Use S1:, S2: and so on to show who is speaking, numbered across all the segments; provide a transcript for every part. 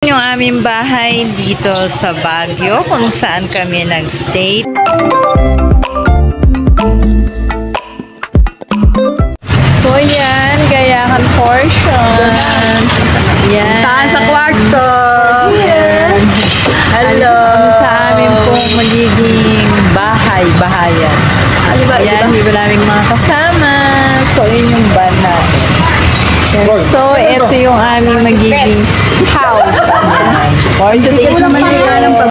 S1: Yung aming bahay dito sa Baguio kung saan kami nag-stay. So yan, Gayahan portion. Yan.
S2: Saan sa kwarto?
S1: Yan.
S2: Hello.
S1: Sa amin pong magiging bahay-bahayan.
S2: Ano ba
S1: Yan, iba naming mga kasama. So yun yung van natin. So, ito yung aming magiging house.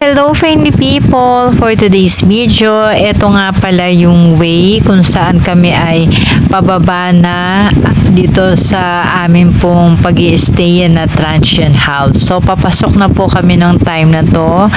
S1: Hello friendly people! For today's video, ito nga pala yung way kung saan kami ay pababa na dito sa amin pong pag-i-stay na transient house. So, papasok na po kami ng time na to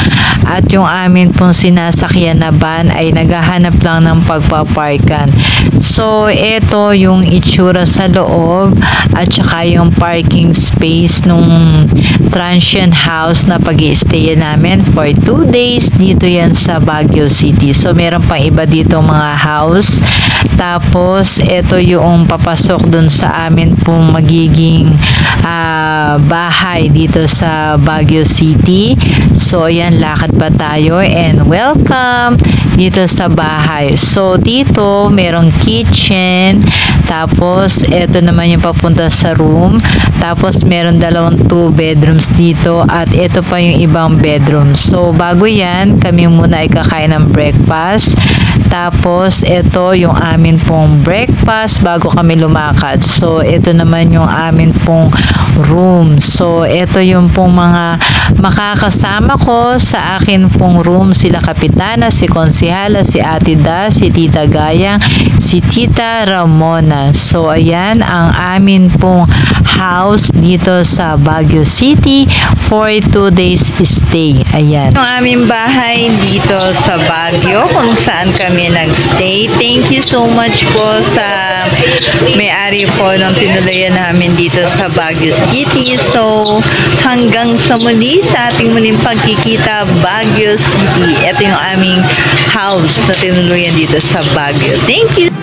S1: at yung amin pong sinasakyan na van ay naghahanap lang ng pagpaparkan. So, ito yung itsura sa loob at saka yung parking space nung transient house na pag-i-stay namin for 2 days dito yan sa Baguio City. So meron pang iba dito mga house. Tapos ito yung papasok dun sa amin pong magiging bahay dito sa Baguio City. So ayan, lakad pa tayo and welcome dito sa bahay. So dito merong kitchen, tapos ito naman yung papunta sa room, tapos meron dalawang 2 bedrooms dito at ito pa yung ibang bedroom. So bago yan, kami muna ay kakain ng breakfast. Tapos ito yung amin pong breakfast bago kami lumakad. So ito naman yung amin pong room. So ito yung pong mga makakasama ko sa akin pong room. Sila Kapitana, si Konsihala, si Ate Da, si Tita Gayang, si Tita Ramona. So ayan ang amin pong house dito sa Baguio City for 2 days stay. Ayan. Yung aming bahay dito sa Baguio kung saan kami nagstay. Thank you so much po sa may-ari po ng tinuluyan namin dito sa Baguio City. So hanggang sa muli sa ating muling pagkikita Baguio City. Ito yung aming house na tinuluyan dito sa Baguio. Thank you!